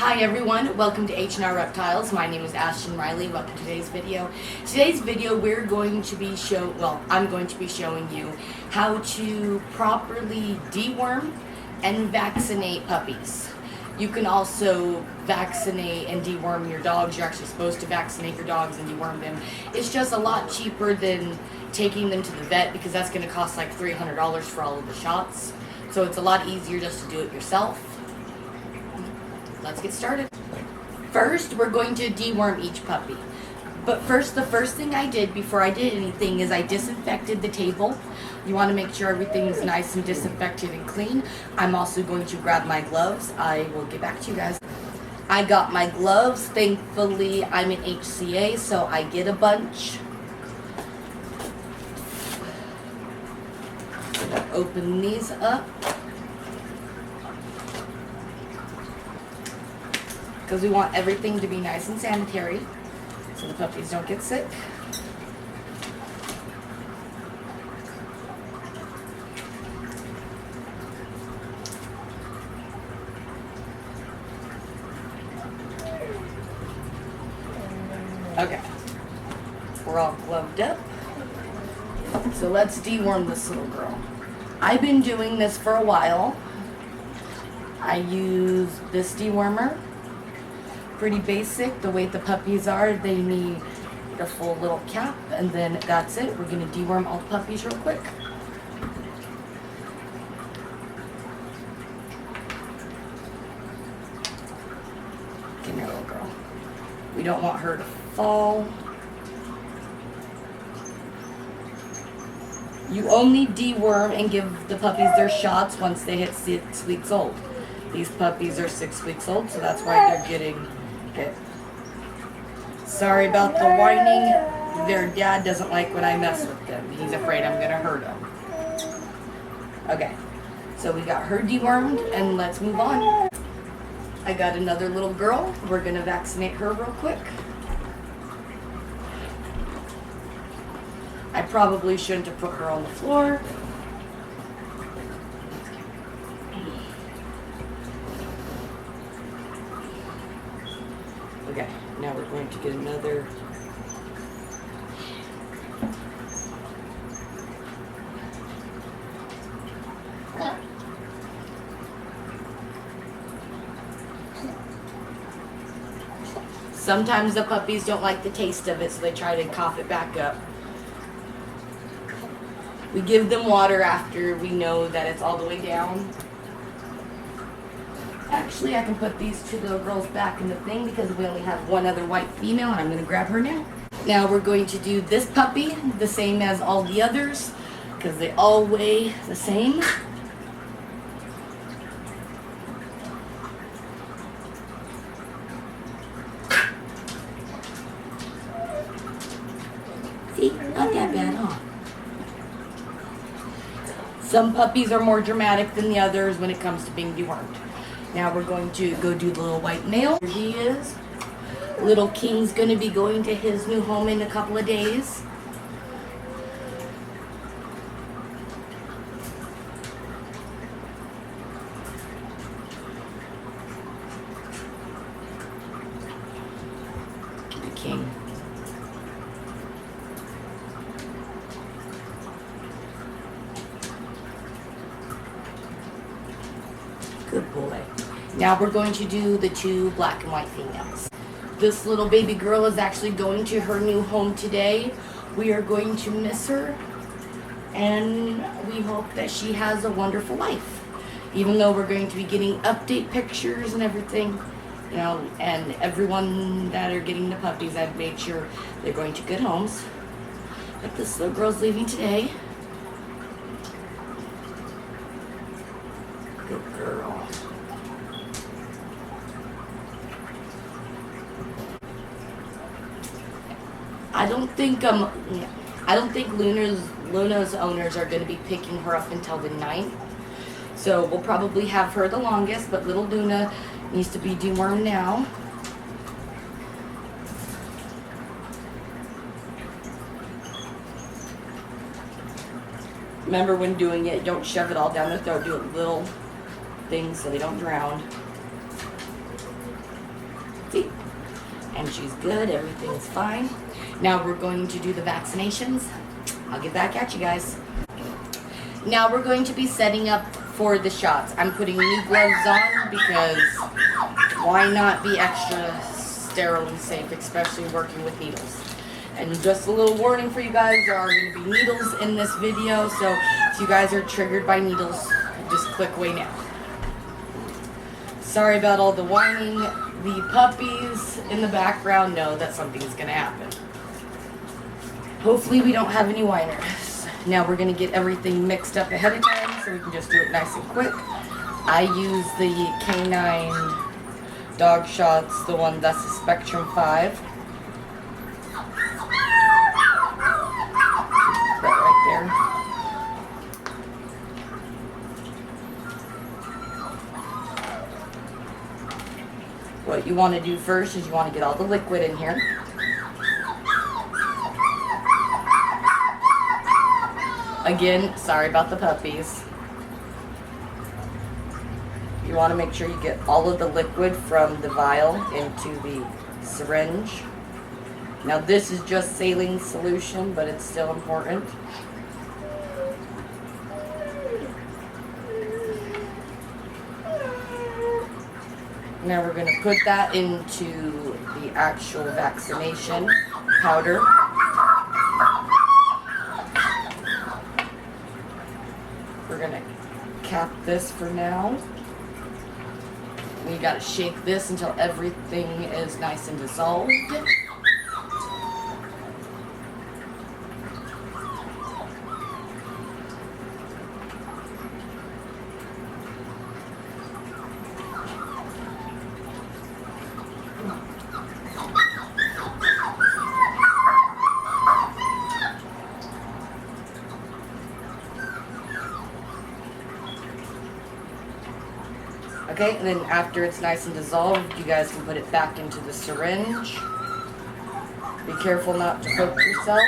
Hi everyone, welcome to H&R Reptiles. My name is Ashton Riley. Welcome to today's video. Today's video I'm going to be showing you how to properly deworm and vaccinate puppies. You can also vaccinate and deworm your dogs. You're actually supposed to vaccinate your dogs and deworm them. It's just a lot cheaper than taking them to the vet because that's going to cost like $300 for all of the shots. So it's a lot easier just to do it yourself. Let's get started. First, we're going to deworm each puppy. But first, the first thing I did before I did anything is I disinfected the table. You want to make sure everything's nice and disinfected and clean. I'm also going to grab my gloves. I will get back to you guys. I got my gloves. Thankfully, I'm an HCA, so I get a bunch. Open these up. Because we want everything to be nice and sanitary so the puppies don't get sick. Okay, we're all gloved up. So let's deworm this little girl. I've been doing this for a while. I use this dewormer. Pretty basic. The way the puppies are, they need a full little cap, and then that's it. We're going to deworm all the puppies real quick. Come here, little girl. We don't want her to fall. You only deworm and give the puppies their shots once they hit 6 weeks old. These puppies are 6 weeks old, so that's why they're getting hit. Sorry about the whining. Their dad doesn't like when I mess with them. He's afraid I'm gonna hurt him. Okay, so we got her dewormed, and let's move on. I got another little girl. We're gonna vaccinate her real quick. I probably shouldn't have put her on the floor. Okay, now we're going to get another. Sometimes the puppies don't like the taste of it, so they try to cough it back up. We give them water after we know that it's all the way down. Actually, I can put these two little girls back in the thing because we only have one other white female, and I'm going to grab her now. Now we're going to do this puppy the same as all the others because they all weigh the same. See, not that bad, huh? Some puppies are more dramatic than the others when it comes to being dewormed. Now we're going to go do the little white male. Here he is. Little King's going to be going to his new home in a couple of days. The King. Good boy. Now we're going to do the two black and white females. This little baby girl is actually going to her new home today. We are going to miss her, and we hope that she has a wonderful life. Even though we're going to be getting update pictures and everything, you know, and everyone that are getting the puppies, I've made sure they're going to good homes. But this little girl's leaving today. Good girl. I don't think Luna's owners are going to be picking her up until the 9th. So we'll probably have her the longest, but little Luna needs to be dewormed now. Remember, when doing it, don't shove it all down their throat. Do a little things so they don't drown. and she's good. Everything's fine. Now we're going to do the vaccinations. I'll get back at you guys. Now we're going to be setting up for the shots. I'm putting new gloves on because why not be extra sterile and safe, especially working with needles. And just a little warning for you guys, there are going to be needles in this video, so if you guys are triggered by needles, just click away now. Sorry about all the whining. The puppies in the background know that something's going to happen. Hopefully we don't have any whiners. Now we're going to get everything mixed up ahead of time so we can just do it nice and quick. I use the canine dog shots, the one that's the Spectrum 5. What you want to do first is you want to get all the liquid in here. Again, sorry about the puppies. You want to make sure you get all of the liquid from the vial into the syringe. Now this is just saline solution, but it's still important. Now we're going to put that into the actual vaccination powder. We're going to cap this for now. We got to shake this until everything is nice and dissolved. Okay, and then after it's nice and dissolved, you guys can put it back into the syringe. Be careful not to poke yourself.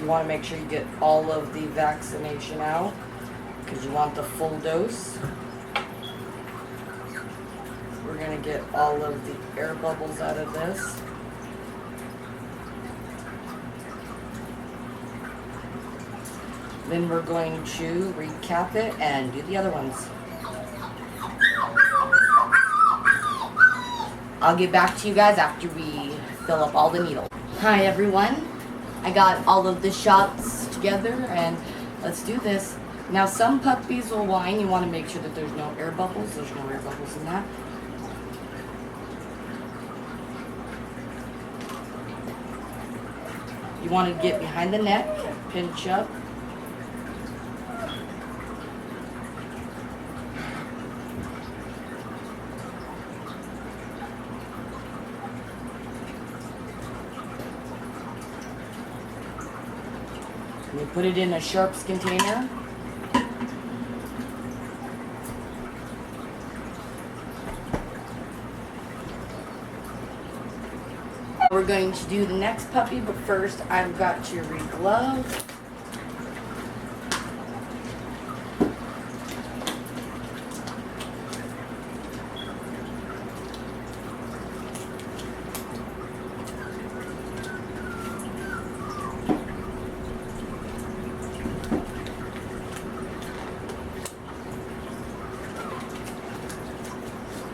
You want to make sure you get all of the vaccination out, because you want the full dose. We're going to get all of the air bubbles out of this. Then we're going to recap it and do the other ones. I'll get back to you guys after we fill up all the needles. Hi everyone. I got all of the shots together and let's do this. Now some puppies will whine. You want to make sure that there's no air bubbles. There's no air bubbles in that. You want to get behind the neck, pinch up. And you put it in a sharps container. We're going to do the next puppy, but first I've got to re-glove.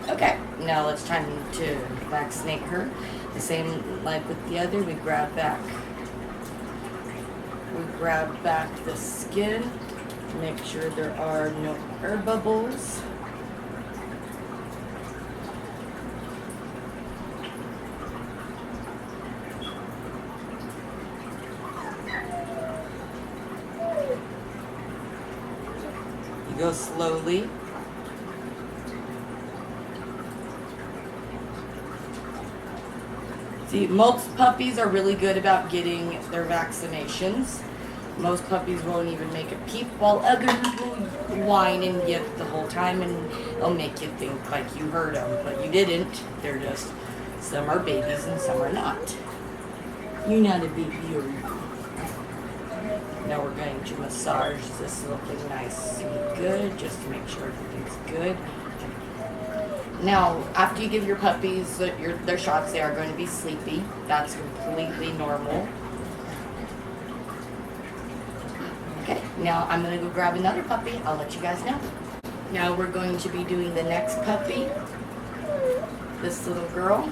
Okay, now it's time to vaccinate her. The same like with the other, we grab back the skin, make sure there are no air bubbles. You go slowly. See, most puppies are really good about getting their vaccinations. Most puppies won't even make a peep, while others will whine and yip the whole time, and they'll make you think like you heard them, but you didn't. They're just, some are babies and some are not. You're not a baby, are you? Now we're going to massage this little thing nice and good, just to make sure everything's good. Now, after you give your puppies their shots, they are going to be sleepy. That's completely normal. Okay, now I'm going to go grab another puppy. I'll let you guys know. Now we're going to be doing the next puppy. This little girl.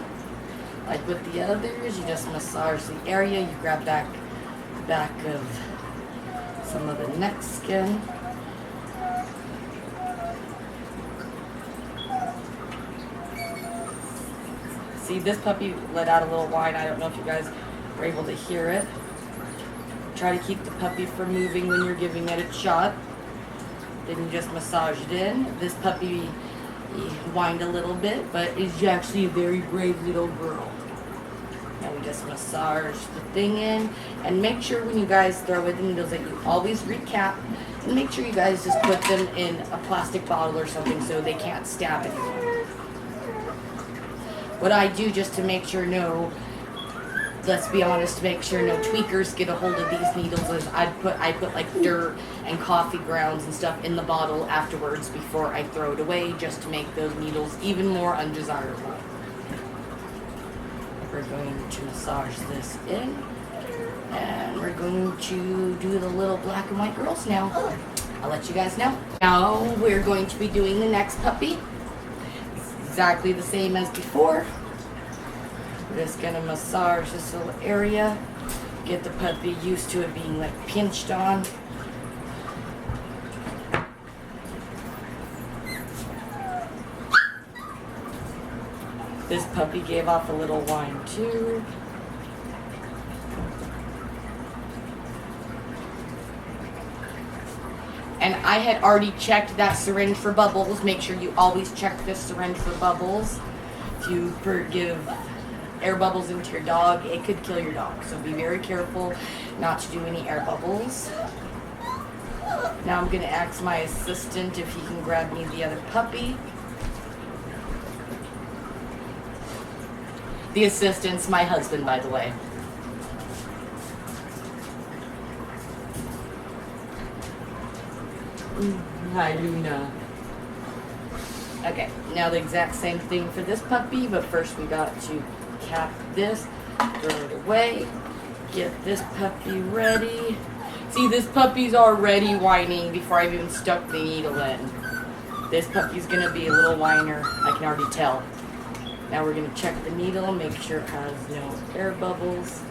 Like with the others, you just massage the area. You grab back of some of the neck skin. See, this puppy let out a little whine. I don't know if you guys were able to hear it. Try to keep the puppy from moving when you're giving it a shot. Then you just massage it in. This puppy whined a little bit, but is actually a very brave little girl. Now we just massage the thing in, and make sure when you guys throw in the needles that you always recap, and make sure you guys just put them in a plastic bottle or something so they can't stab anyone. What I do just to make sure let's be honest, to make sure no tweakers get a hold of these needles, is I put like dirt and coffee grounds and stuff in the bottle afterwards before I throw it away, just to make those needles even more undesirable. We're going to massage this in, and we're going to do the little black and white girls now. I'll let you guys know. Now we're going to be doing the next puppy. It's exactly the same as before. We're just going to massage this little area, get the puppy used to it being like pinched on. This puppy gave off a little whine too. And I had already checked that syringe for bubbles. Make sure you always check this syringe for bubbles. If you give air bubbles into your dog, it could kill your dog. So be very careful not to do any air bubbles. Now I'm going to ask my assistant if he can grab me the other puppy. The assistant's my husband, by the way. Hi, Luna. Okay, now the exact same thing for this puppy, but first we got to cap this, throw it away, get this puppy ready. See, this puppy's already whining before I've even stuck the needle in. This puppy's gonna be a little whiner, I can already tell. Now we're going to check the needle, make sure it has no air bubbles.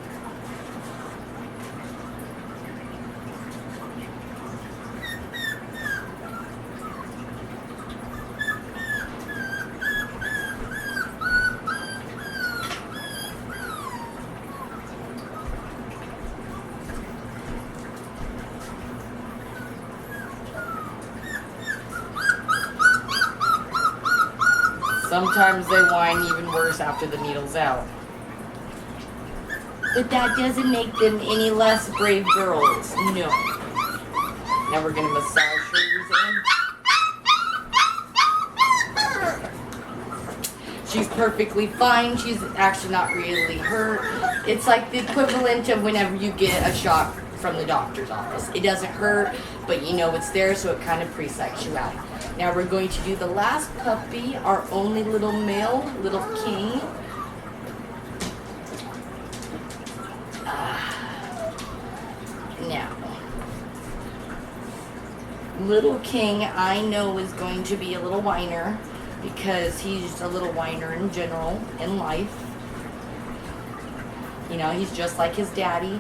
Sometimes they whine even worse after the needle's out. But that doesn't make them any less brave girls. No. Now we're going to massage hers in. She's perfectly fine. She's actually not really hurt. It's like the equivalent of whenever you get a shot from the doctor's office. It doesn't hurt, but you know it's there, so it kind of pre-psychs you out. Now we're going to do the last puppy, our only little male, little King. Now, little King, I know is going to be a little whiner because he's just a little whiner in general in life. You know, he's just like his daddy.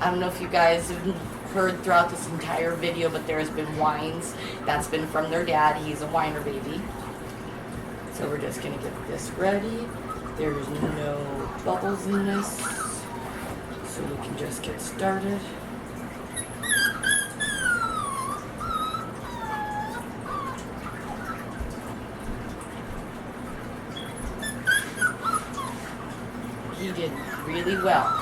I don't know if you guys have heard throughout this entire video, but there has been whines. That's been from their dad. He's a whiner baby. So we're just going to get this ready. There's no bubbles in this, so we can just get started. He did really well.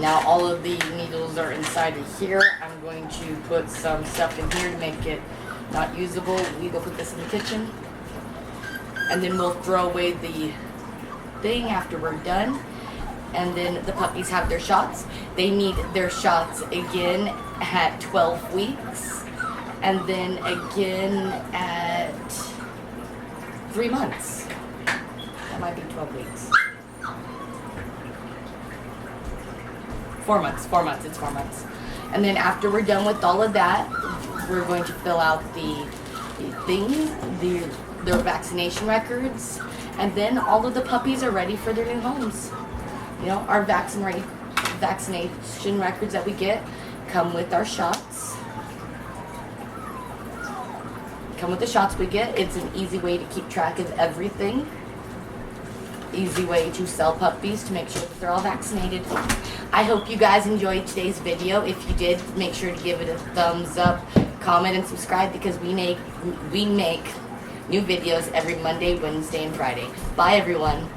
Now all of the needles are inside of here. I'm going to put some stuff in here to make it not usable. We go put this in the kitchen. And then we'll throw away the thing after we're done. And then the puppies have their shots. They need their shots again at 12 weeks. And then again at 3 months. That might be 12 weeks. 4 months, it's 4 months. And then after we're done with all of that, we're going to fill out the their vaccination records, and then all of the puppies are ready for their new homes. You know, our vaccination records that we get come with our shots. Come with the shots we get. It's an easy way to keep track of everything. Easy way to sell puppies to make sure that they're all vaccinated. I hope you guys enjoyed today's video. If you did, make sure to give it a thumbs up, comment, and subscribe, because we make new videos every Monday, Wednesday, and Friday. Bye, everyone.